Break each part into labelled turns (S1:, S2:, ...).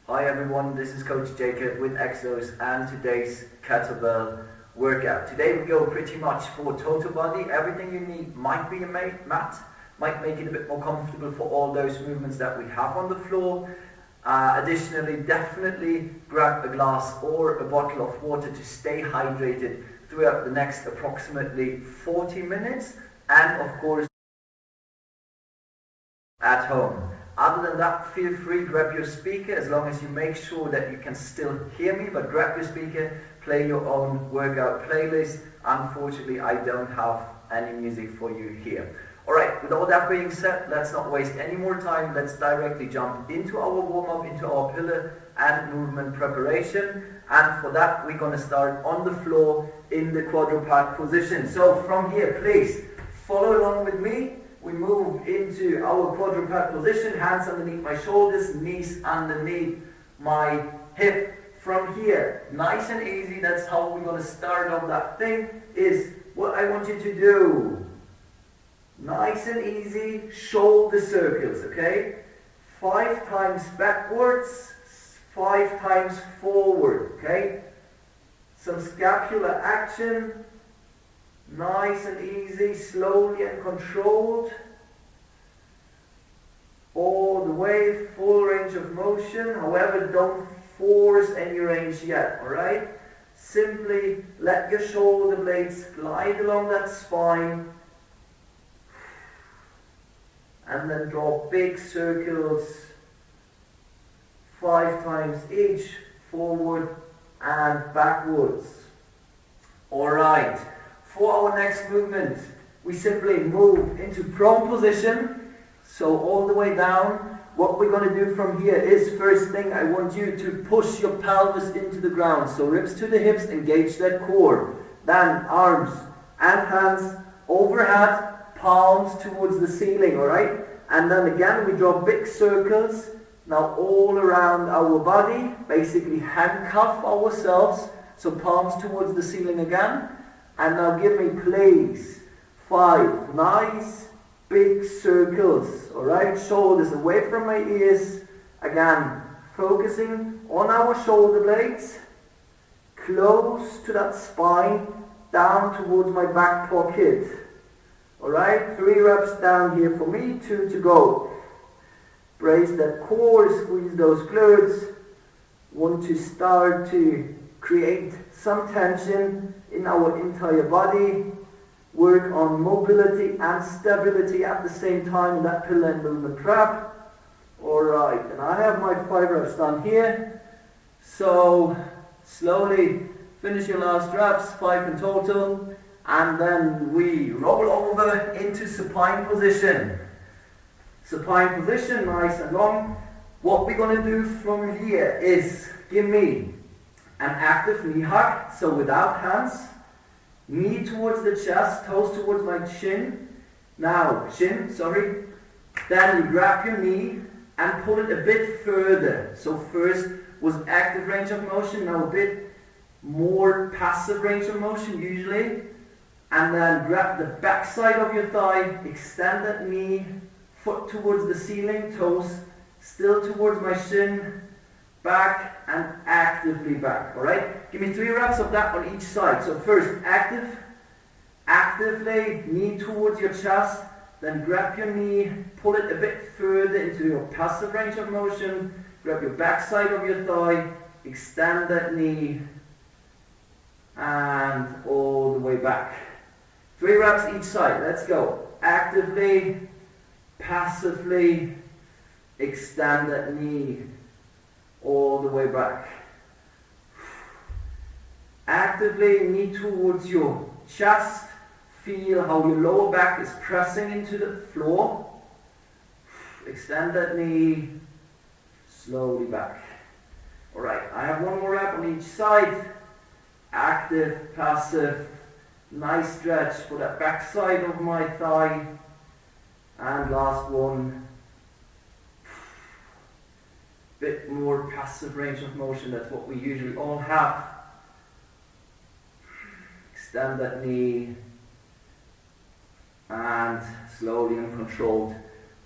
S1: Hi everyone, this is Coach Jakob with EXOS and today's Kettlebell workout. Today we go pretty much for total body. Everything you need might be a mat, might make it a bit more comfortable for all those movements that we have on the floor. Additionally, definitely grab a glass or a bottle of water to stay hydrated throughout the next approximately 40 minutes, and of course at home. Other than that, feel free, grab your speaker, as long as you make sure that you can still hear me, but grab your speaker, play your own workout playlist. Unfortunately, I don't have any music for you here. Alright, with all that being said, let's not waste any more time. Let's directly jump into our warm-up, into our pillar and movement preparation. And for that, we're going to start on the floor in the quadruped position. So from here, please follow along with me. We move into our quadruped position, hands underneath my shoulders, knees underneath my hip. From here, nice and easy, that's how we're going to start off that thing, is what I want you to do. Nice and easy, shoulder circles, okay? 5 times backwards, 5 times forward, okay? Some scapular action. Nice and easy, slowly and controlled. All the way, full range of motion. However, don't force any range yet, alright? Simply let your shoulder blades glide along that spine. And then draw big circles, 5 times each, forward and backwards. Alright. For our next movement, we simply move into prone position, so all the way down. What we're going to do from here is, first thing, I want you to push your pelvis into the ground, so ribs to the hips, engage that core. Then arms and hands overhead, palms towards the ceiling, alright? And then again, we draw big circles, now all around our body, basically handcuff ourselves, so palms towards the ceiling again. And now give me, please, 5 nice big circles, alright? Shoulders away from my ears. Again, focusing on our shoulder blades, close to that spine, down towards my back pocket. Alright, 3 reps down here for me, 2 to go. Brace that core, squeeze those glutes. Want to start to create some tension in our entire body, work on mobility and stability at the same time in that pillar and movement trap. Alright, and I have my 5 reps done here, so slowly finish your last reps, 5 in total, and then we roll over into supine position. Supine position, nice and long. What we're going to do from here is, give me an active knee hug, so without hands, knee towards the chest, toes towards my chin. Now, then you grab your knee and pull it a bit further. So first was active range of motion, now a bit more passive range of motion usually. And then grab the back side of your thigh, extend that knee, foot towards the ceiling, toes still towards my shin, back and actively back, alright? Give me 3 reps of that on each side. So first, actively, knee towards your chest, then grab your knee, pull it a bit further into your passive range of motion, grab your back side of your thigh, extend that knee, and all the way back. 3 reps each side, let's go. Actively, passively, extend that knee, all the way back. Actively, knee towards your chest. Feel how your lower back is pressing into the floor. Extend that knee, slowly back. Alright, I have 1 more rep on each side. Active, passive, nice stretch for that back side of my thigh. And last one. Bit more passive range of motion, that's what we usually all have. Extend that knee and slowly and controlled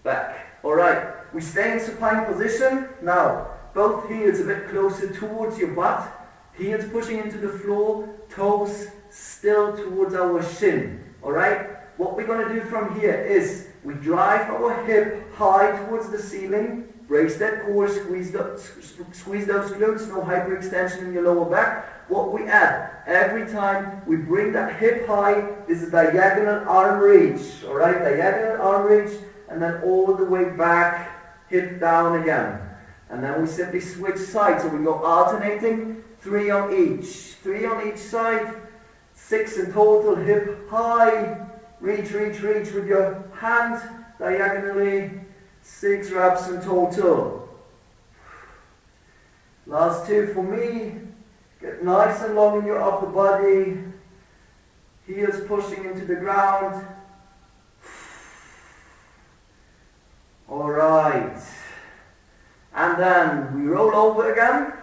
S1: back. Alright, we stay in supine position. Now, both heels a bit closer towards your butt, heels pushing into the floor, toes still towards our shin. Alright? What we're going to do from here is we drive our hip high towards the ceiling, brace that core, squeeze those glutes, no hyperextension in your lower back. What we add, every time we bring that hip high, is a diagonal arm reach. Alright, diagonal arm reach, and then all the way back, hip down again. And then we simply switch sides, so we go alternating, 3 on each side, 6 in total, hip high, reach with your hand, diagonally, 6 reps in total. Last 2 for me. Get nice and long in your upper body, heels pushing into the ground. Alright. And then we roll over again.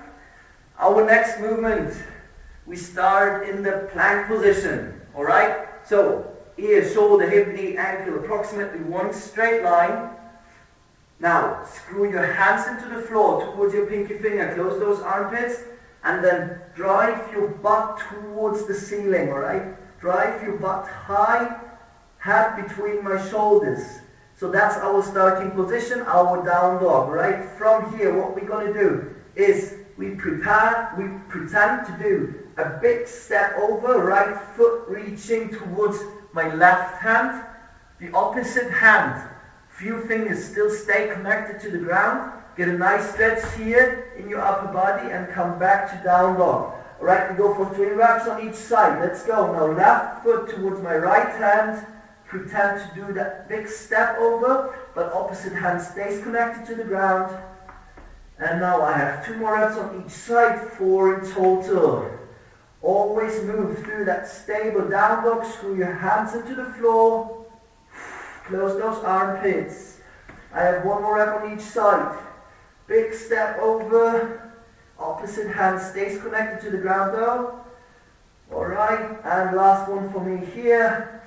S1: Our next movement, we start in the plank position. Alright? So, ear, shoulder, hip, knee, ankle, approximately one straight line. Now, screw your hands into the floor towards your pinky finger, close those armpits, and then drive your butt towards the ceiling, alright? Drive your butt high, head between my shoulders. So that's our starting position, our down dog, right? From here, what we're going to do is we pretend to do a big step over, right foot reaching towards my left hand, the opposite hand. Few fingers still stay connected to the ground. Get a nice stretch here in your upper body and come back to down dog. Alright, we go for 3 reps on each side. Let's go. Now left foot towards my right hand. Pretend to do that big step over, but opposite hand stays connected to the ground. And now I have 2 more reps on each side, 4 in total. Always move through that stable down dog. Screw your hands into the floor. Close those armpits. I have 1 more rep on each side. Big step over. Opposite hand stays connected to the ground though. Alright, and last one for me here.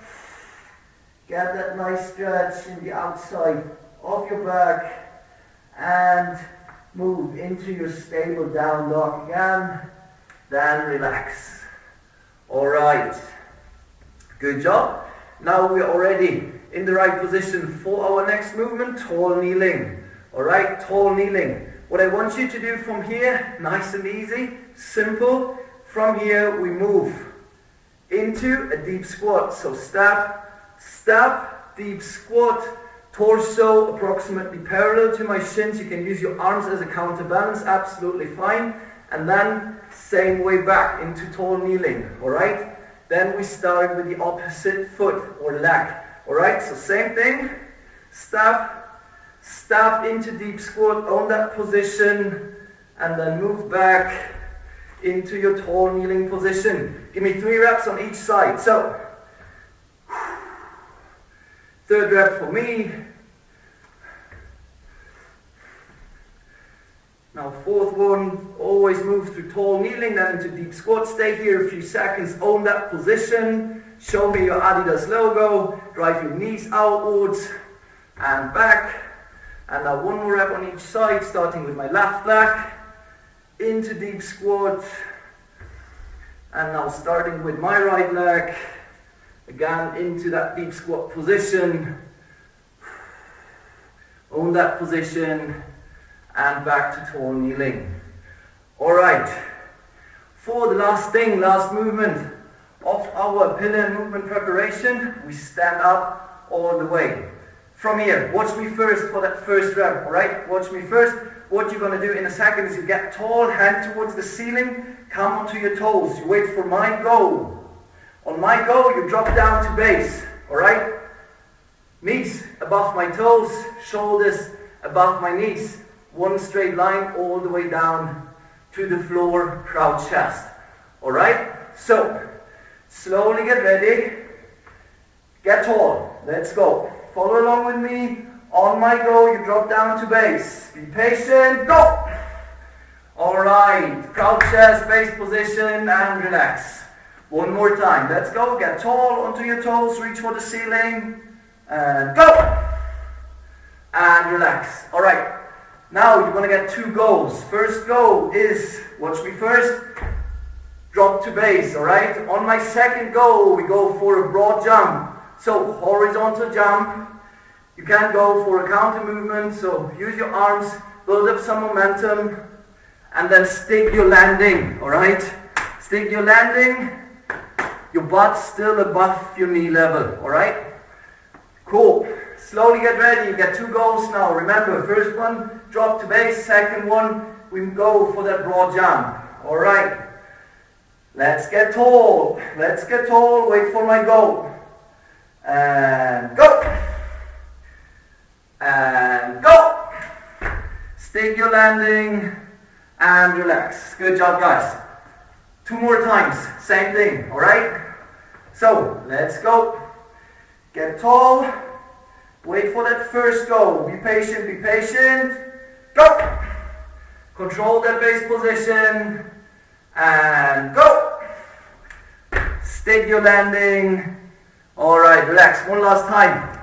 S1: Get that nice stretch in the outside of your back. And move into your stable down dog again. Then relax. Alright. Good job. Now we're already in the right position for our next movement, tall kneeling. Alright, tall kneeling. What I want you to do from here, nice and easy, simple. From here we move into a deep squat. So step, step, deep squat, torso approximately parallel to my shins. You can use your arms as a counterbalance, absolutely fine. And then same way back into tall kneeling. Alright? Then we start with the opposite foot or leg. Alright, so same thing, step, step into deep squat, own that position, and then move back into your tall kneeling position. Give me 3 reps on each side. So, 3rd rep for me. Now 4th one, always move through tall kneeling, then into deep squat. Stay here a few seconds, own that position. Show me your Adidas logo, drive your knees outwards and back. And now 1 more rep on each side, starting with my left leg, into deep squat. And now starting with my right leg, again into that deep squat position. Own that position and back to tall kneeling. Alright, for the last thing, last movement of our pillar movement preparation, we stand up all the way. From here, watch me first for that first rep, alright? Watch me first. What you're going to do in a second is you get tall, hand towards the ceiling, come onto your toes. You wait for my go. On my go, you drop down to base, alright? Knees above my toes, shoulders above my knees. 1 straight line all the way down to the floor, crouch chest. Alright? So, slowly get ready. Get tall. Let's go. Follow along with me. On my go, you drop down to base. Be patient. Go! Alright. Crouch chest, base position, and relax. 1 more time. Let's go. Get tall onto your toes. Reach for the ceiling. And go! And relax. Alright. Now you're going to get 2 goals. First goal is, watch me first, drop to base, alright? On my second goal, we go for a broad jump. So, horizontal jump. You can go for a counter movement, so use your arms, build up some momentum, and then stick your landing, alright? Stick your landing, your butt still above your knee level, alright? Cool. Slowly get ready. You get 2 goals now. Remember, first one, drop to base. Second one, we go for that broad jump. Alright. Let's get tall. Let's get tall. Wait for my goal. And go. And go. Stick your landing and relax. Good job, guys. 2 more times. Same thing. Alright. So, let's go. Get tall. Wait for that first goal. Be patient, be patient. Go! Control that base position. And go! Stick your landing. Alright, relax. One last time.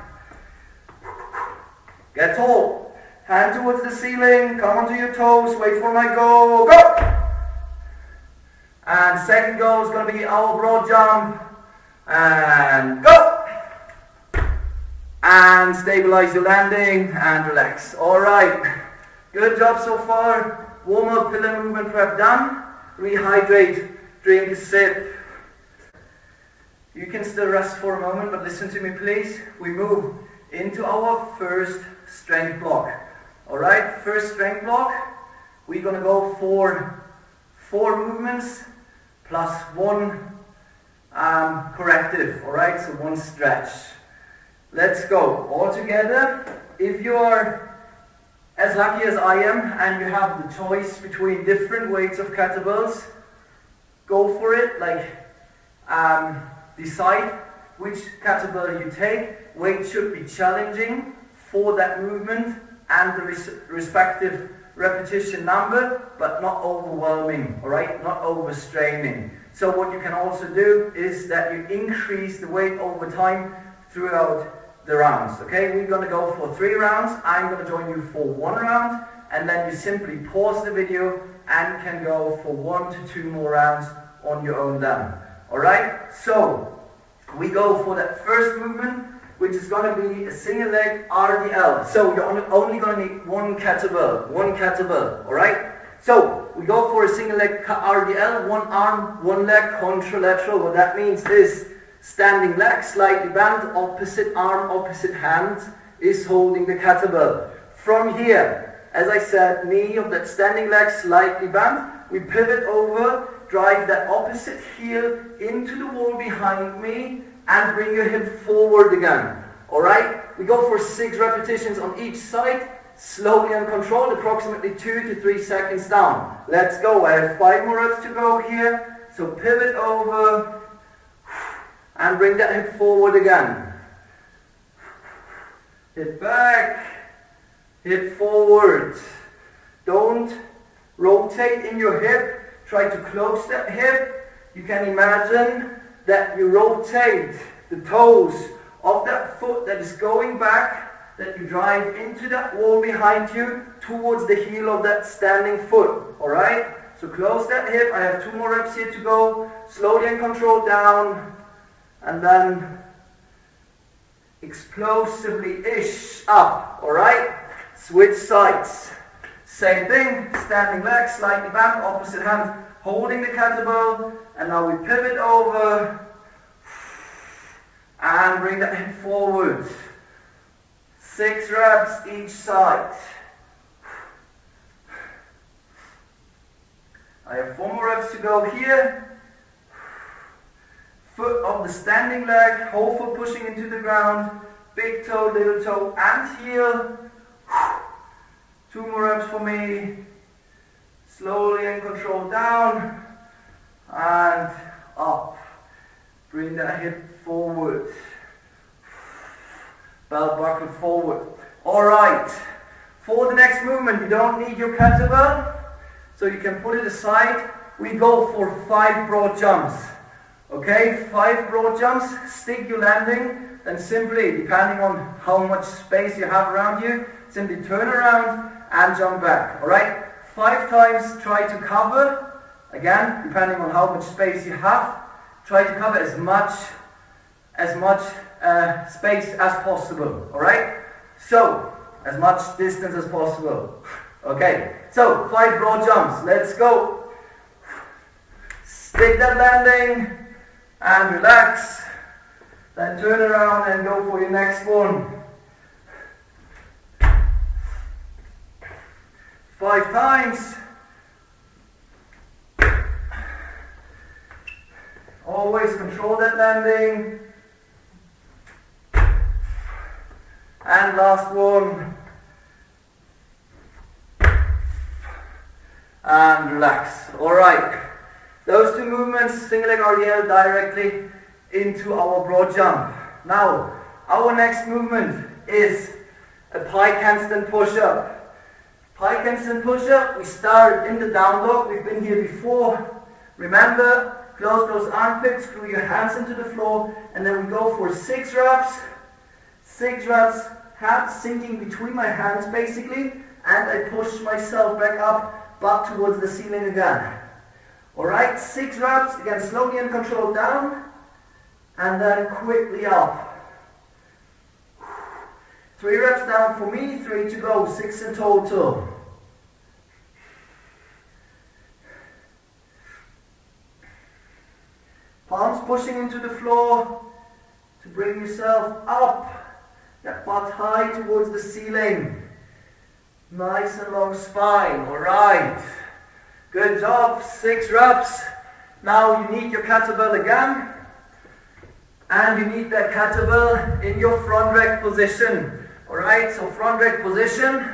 S1: Get tall. Hand towards the ceiling. Come onto your toes. Wait for my goal. Go! And second goal is going to be our broad jump. And go! And stabilize your landing and relax. Alright, good job so far. Warm up, pillar movement prep done. Rehydrate, drink a sip. You can still rest for a moment, but listen to me please. We move into our first strength block. Alright, first strength block. We're going to go for 4 movements plus 1 corrective. Alright, so 1 stretch. Let's go. All together. If you are as lucky as I am and you have the choice between different weights of kettlebells, go for it. Decide which kettlebell you take. Weight should be challenging for that movement and the respective repetition number, but not overwhelming, alright? Not overstraining. So what you can also do is that you increase the weight over time throughout the rounds. Okay, we're going to go for 3 rounds. I'm going to join you for 1 round, and then you simply pause the video and can go for 1 to 2 more rounds on your own then. Alright, so we go for that first movement, which is going to be a single leg RDL. So you're only going to need 1 kettlebell, alright? So we go for a single leg RDL, 1 arm, 1 leg contralateral. What that means is standing leg, slightly bent, opposite arm, opposite hand is holding the kettlebell. From here, as I said, knee of that standing leg slightly bent, we pivot over, drive that opposite heel into the wall behind me, and bring your hip forward again. Alright? We go for 6 repetitions on each side, slowly and controlled, approximately 2 to 3 seconds down. Let's go. I have 5 more reps to go here. So pivot over, and bring that hip forward again. Hip back, hip forward. Don't rotate in your hip. Try to close that hip. You can imagine that you rotate the toes of that foot that is going back, that you drive into that wall behind you towards the heel of that standing foot. Alright? So close that hip. I have 2 more reps here to go. Slowly and controlled down. And then explosively-ish up, alright? Switch sides. Same thing, standing leg, slightly bent, opposite hand, holding the kettlebell, and now we pivot over, and bring that hip forward. 6 reps each side. I have 4 more reps to go here. Foot of the standing leg, whole foot pushing into the ground, big toe, little toe, and heel. 2 more reps for me. Slowly and controlled down, and up. Bring that hip forward. Belt buckle forward. Alright, for the next movement, you don't need your kettlebell, so you can put it aside. We go for 5 broad jumps. Okay, 5 broad jumps, stick your landing, and simply, depending on how much space you have around you, simply turn around and jump back. Alright? 5 times try to cover, again, depending on how much space you have, try to cover as much space as possible. Alright? So, as much distance as possible. Okay, so 5 broad jumps. Let's go. Stick that landing and relax. Then turn around and go for your next one. 5 times. Always control that landing. And last one. And relax. Alright. Those 2 movements, single leg RDL directly into our broad jump. Now, our next movement is a pike handstand push-up. Pike handstand push-up, we start in the down dog. We've been here before. Remember, close those armpits, screw your hands into the floor, and then we go for 6 reps. 6 reps, hands sinking between my hands basically, and I push myself back up, back towards the ceiling again. Alright, 6 reps, again slowly and controlled down, and then quickly up. 3 reps down for me, 3 to go, 6 in total. Palms pushing into the floor to bring yourself up, that butt high towards the ceiling. Nice and long spine, alright. Good job, 6 reps. Now you need your kettlebell again. And you need that kettlebell in your front rack position. Alright, so front rack position.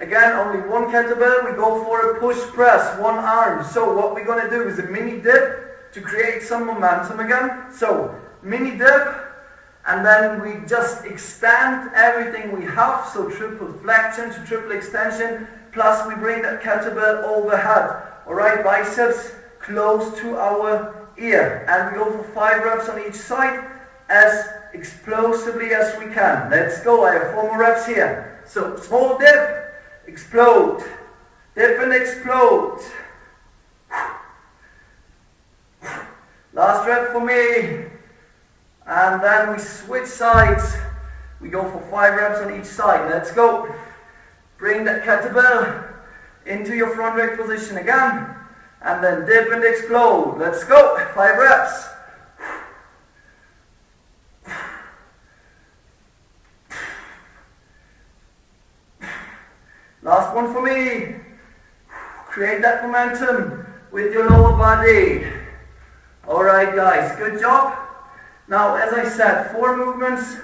S1: Again, only one kettlebell. We go for a push press, one arm. So what we're going to do is a mini dip to create some momentum again. So, mini dip. And then we just extend everything we have. So triple flexion to triple extension. Plus we bring that kettlebell overhead. Alright, biceps close to our ear. And we go for 5 reps on each side as explosively as we can. Let's go. I have 4 more reps here. So small dip, explode. Dip and explode. Last rep for me. And then we switch sides. We go for 5 reps on each side. Let's go. Bring that kettlebell into your front rack position again. And then dip and explode. Let's go. 5 reps. Last one for me. Create that momentum with your lower body. Alright guys, good job. Now as I said, 4 movements.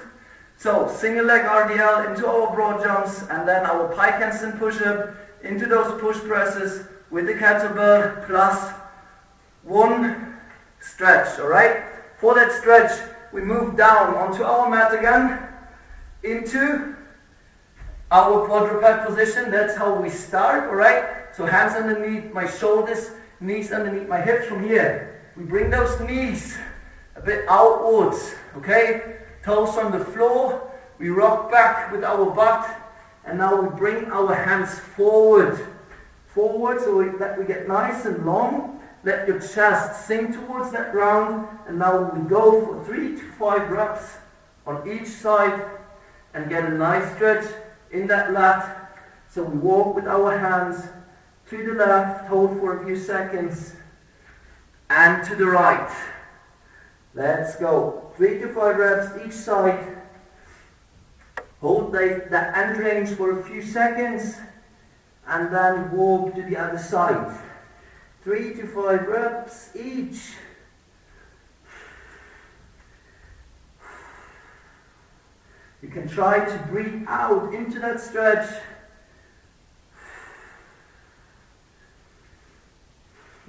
S1: So single leg RDL into our broad jumps, and then our pike handstand push-up into those push presses with the kettlebell plus 1 stretch, alright? For that stretch, we move down onto our mat again, into our quadruped position. That's how we start, alright? So hands underneath my shoulders, knees underneath my hips. From here, we bring those knees a bit outwards, okay? Toes on the floor, we rock back with our butt, and now we bring our hands forward so that we get nice and long. Let your chest sink towards that ground, and now we go for 3 to 5 reps on each side and get a nice stretch in that lat. So we walk with our hands to the left, hold for a few seconds, and to the right. Let's go. 3 to 5 reps each side. Hold that end range for a few seconds, and then walk to the other side. 3 to 5 reps each. You can try to breathe out into that stretch.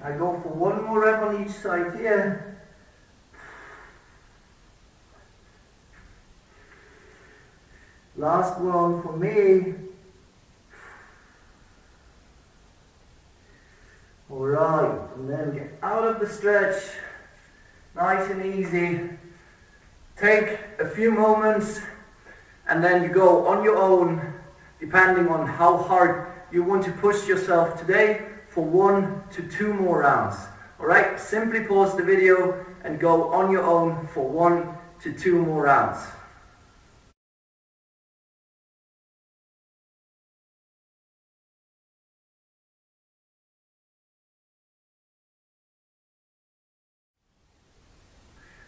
S1: I go for 1 more rep on each side here. Last one for me. Alright, and then get out of the stretch. Nice and easy. Take a few moments, and then you go on your own depending on how hard you want to push yourself today, for 1 to 2 more rounds. Alright, simply pause the video and go on your own for 1 to 2 more rounds.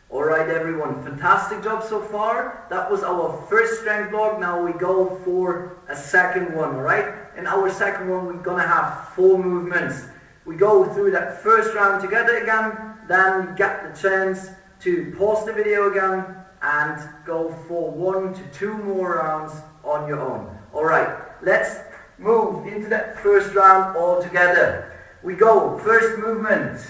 S1: Alright everyone, fantastic job so far. That was our first strength block. Now we go for a second one, alright? In our second one we're gonna have 4 movements. We go through that first round together again, then you get the chance to pause the video again and go for 1 to 2 more rounds on your own. Alright, let's move into that first round all together. We go, first movement,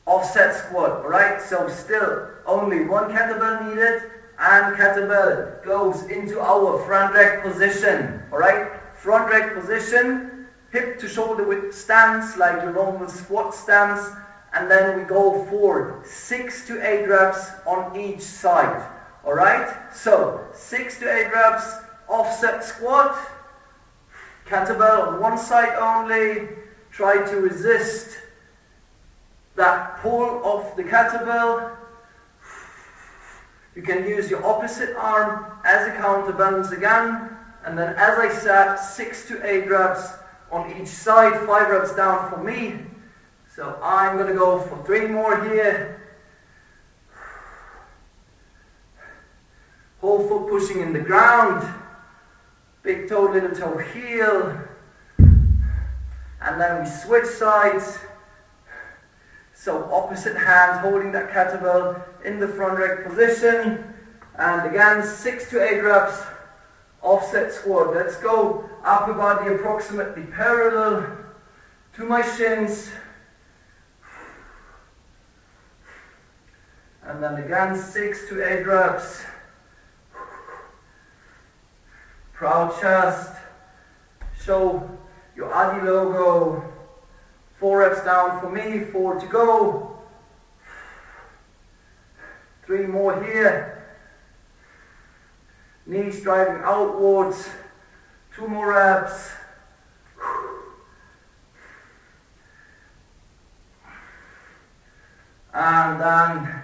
S1: offset squat, alright? So still only 1 kettlebell needed, and kettlebell goes into our front rack position, alright? Front rack position, hip to shoulder width stance, like your normal squat stance, and then we go for 6 to 8 reps on each side, alright? So 6 to 8 reps, offset squat, kettlebell on one side only, try to resist that pull of the kettlebell. You can use your opposite arm as a counterbalance again, and then as I said, 6 to 8 reps on each side, 5 reps down for me. So I'm going to go for 3 more here. Whole foot pushing in the ground, big toe, little toe, heel, and then we switch sides. So opposite hand holding that kettlebell in the front rack position, and again 6 to 8 reps, offset squat. Let's go, upper body approximately parallel to my shins, and then again 6 to 8 reps. Proud chest, show your Adi logo. 4 reps down for me, 4 to go. 3 more here. Knees driving outwards. 2 more reps. And then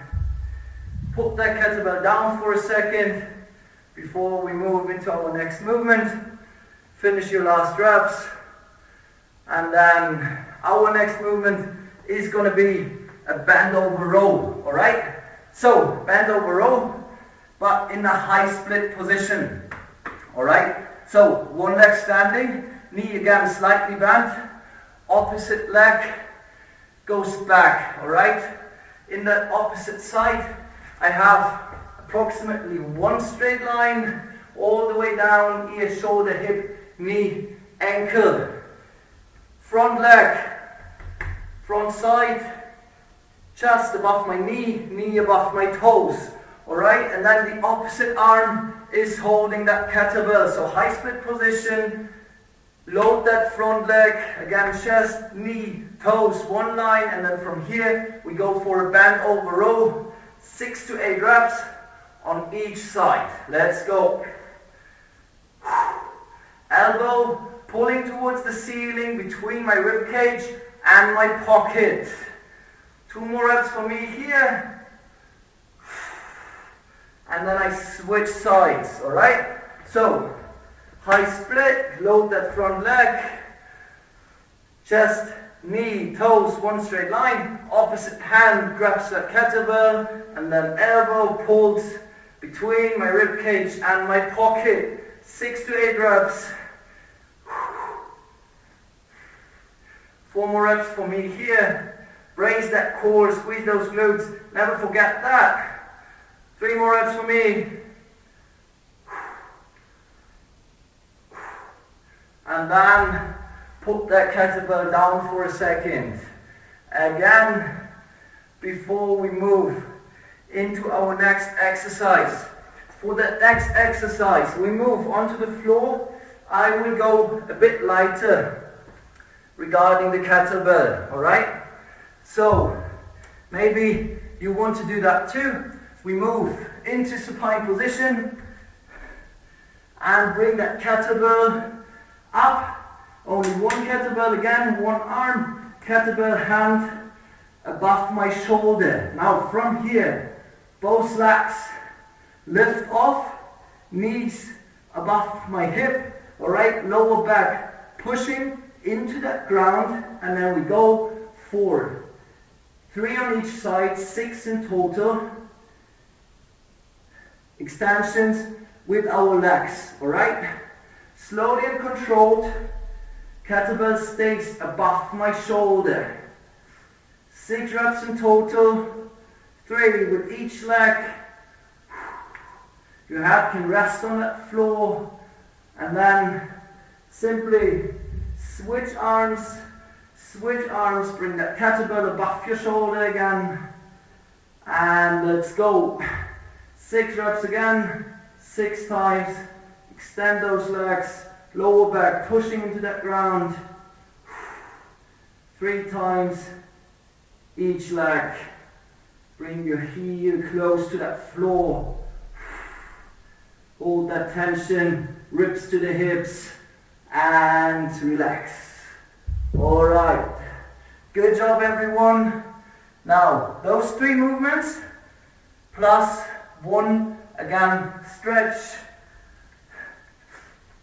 S1: put that kettlebell down for a second before we move into our next movement. Finish your last reps. And then our next movement is going to be a bend over row, alright? So, bend over row, but in a high split position, alright? So, one leg standing, knee again slightly bent, opposite leg goes back, alright? In the opposite side, I have approximately 1 straight line, all the way down, ear, shoulder, hip, knee, ankle. Front leg, front side, chest above my knee, knee above my toes, alright? And then the opposite arm is holding that kettlebell, so high split position, load that front leg, again chest, knee, toes, 1 line, and then from here we go for a bend over row, 6 to 8 reps on each side. Let's go. Elbow pulling towards the ceiling between my rib cage and my pocket. 2 more reps for me here. And then I switch sides, alright? So, high split, load that front leg, chest, knee, toes, 1 straight line, opposite hand grabs that kettlebell, and then elbow pulls between my rib cage and my pocket. 6 to 8 reps. 4 more reps for me here. Brace that core, squeeze those glutes. Never forget that. 3 more reps for me. And then put that kettlebell down for a second. Again, before we move into our next exercise. For the next exercise, we move onto the floor. I will go a bit lighter regarding the kettlebell, alright? So, maybe you want to do that too. We move into supine position, and bring that kettlebell up. Only one kettlebell again, one arm, kettlebell hand above my shoulder. Now from here, both legs lift off, knees above my hip, alright, lower back pushing into that ground, and then we go for 3 on each side, 6 in total, extensions with our legs, alright? Slowly and controlled, kettlebell stays above my shoulder. 6 reps in total, 3 with each leg. Your head can rest on that floor, and then simply switch arms, bring that kettlebell above your shoulder again, and let's go. 6 reps again, 6 times, extend those legs, lower back pushing into that ground, 3 times each leg, bring your heel close to that floor, hold that tension, ribs to the hips, and relax. Alright, good job everyone. Now, those 3 movements, plus 1, again, stretch.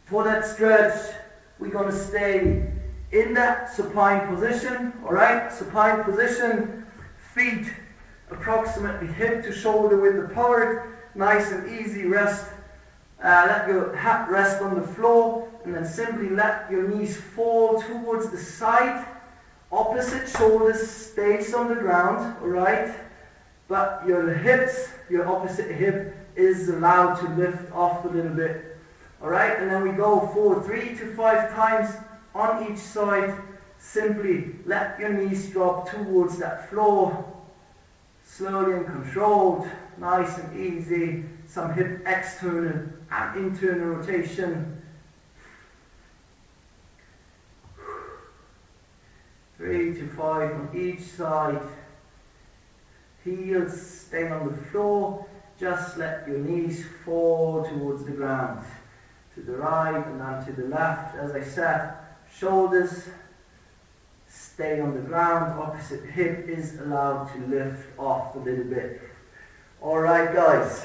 S1: For that stretch, we're going to stay in that supine position, alright? Supine position, feet approximately hip to shoulder width apart, nice and easy rest. Let your head rest on the floor, and then simply let your knees fall towards the side. Opposite shoulder stays on the ground, alright? But your hips, your opposite hip is allowed to lift off a little bit. Alright, and then we go for 3 to 5 times on each side. Simply let your knees drop towards that floor. Slowly and controlled, nice and easy. Some hip external and internal rotation. 3 to 5 on each side. Heels staying on the floor. Just let your knees fall towards the ground. To the right and then to the left. As I said, shoulders stay on the ground. Opposite hip is allowed to lift off a little bit. Alright guys,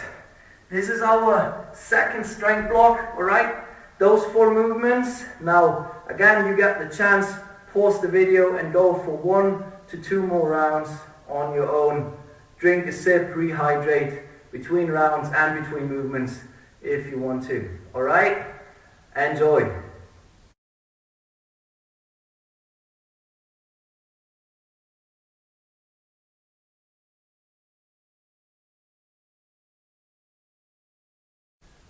S1: this is our second strength block, alright? Those 4 movements. Now, again, you get the chance, pause the video and go for 1 to 2 more rounds on your own. Drink a sip, rehydrate between rounds and between movements if you want to. Alright? Enjoy.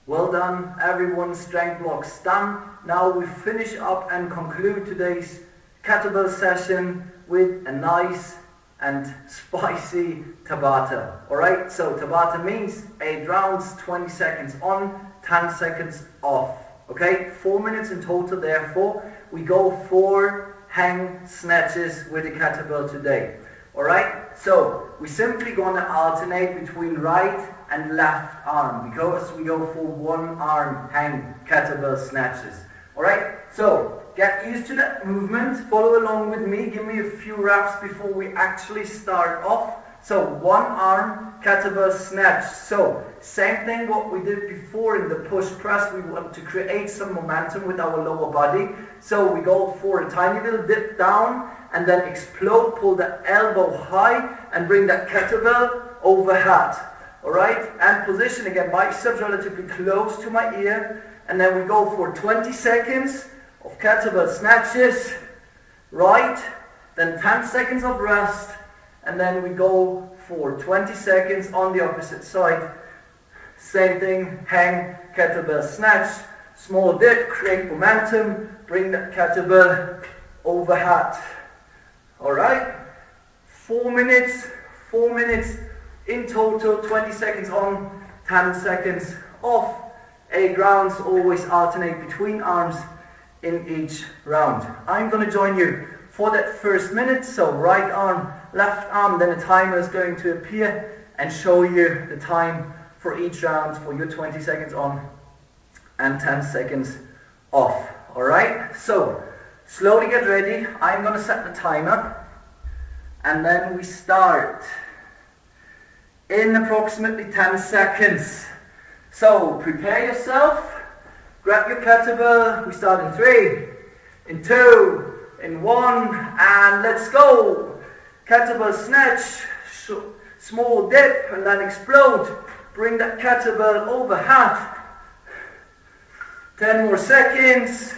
S1: Well done, everyone, strength blocks done. Now we finish up and conclude today's kettlebell session with a nice and spicy Tabata. Alright, so Tabata means 8 rounds, 20 seconds on, 10 seconds off. Okay, 4 minutes in total, therefore we go 4 hang snatches with the kettlebell today. Alright, so we're simply going to alternate between right and left arm because we go for 1 arm hang kettlebell snatches. Alright, so get used to that movement, follow along with me, give me a few reps before we actually start off. So 1 arm kettlebell snatch. So same thing what we did before in the push press. We want to create some momentum with our lower body. So we go for a tiny little dip down and then explode, pull that elbow high and bring that kettlebell overhead. Alright, and position again, biceps relatively close to my ear, and then we go for 20 seconds of kettlebell snatches, right, then 10 seconds of rest, and then we go for 20 seconds on the opposite side. Same thing, hang, kettlebell snatch, small dip, create momentum, bring that kettlebell overhead. Alright, 4 minutes in total, 20 seconds on, 10 seconds off. 8 rounds, always alternate between arms in each round. I'm going to join you for that first minute, so right arm, left arm, then a timer is going to appear and show you the time for each round for your 20 seconds on, and 10 seconds off. Alright, so slowly get ready. I'm going to set the timer and then we start in approximately 10 seconds. So prepare yourself, grab your kettlebell. We start in 3, in 2, in 1, and let's go. Kettlebell snatch, small dip and then explode. Bring that kettlebell overhead. 10 more seconds.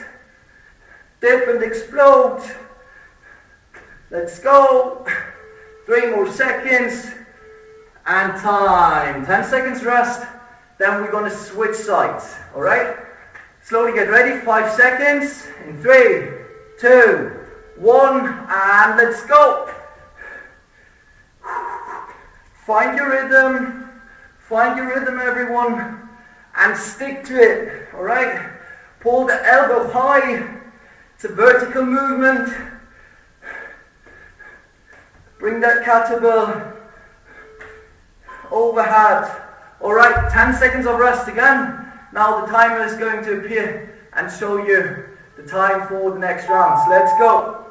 S1: Dip and explode. Let's go. 3 more seconds. And time. 10 seconds rest. Then we're going to switch sides. Alright? Slowly get ready. 5 seconds. In 3, 2, 1. And let's go. Find your rhythm. Find your rhythm, everyone. And stick to it. Alright? Pull the elbow high. It's a vertical movement. Bring that kettlebell overhead. Alright, 10 seconds of rest again. Now the timer is going to appear and show you the time for the next rounds. Let's go.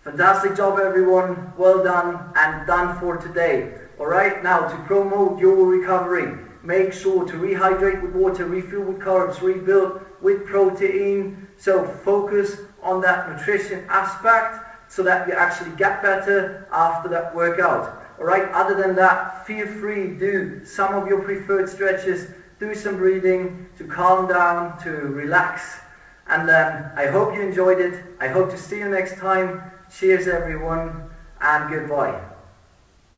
S1: Fantastic job, everyone. Well done and done for today. Alright, now to promote your recovery, make sure to rehydrate with water, refuel with carbs, rebuild with protein. So focus on that nutrition aspect so that you actually get better after that workout. Alright, other than that, feel free, do some of your preferred stretches, do some breathing to calm down, to relax. And then I hope you enjoyed it. I hope to see you next time. Cheers, everyone, and goodbye.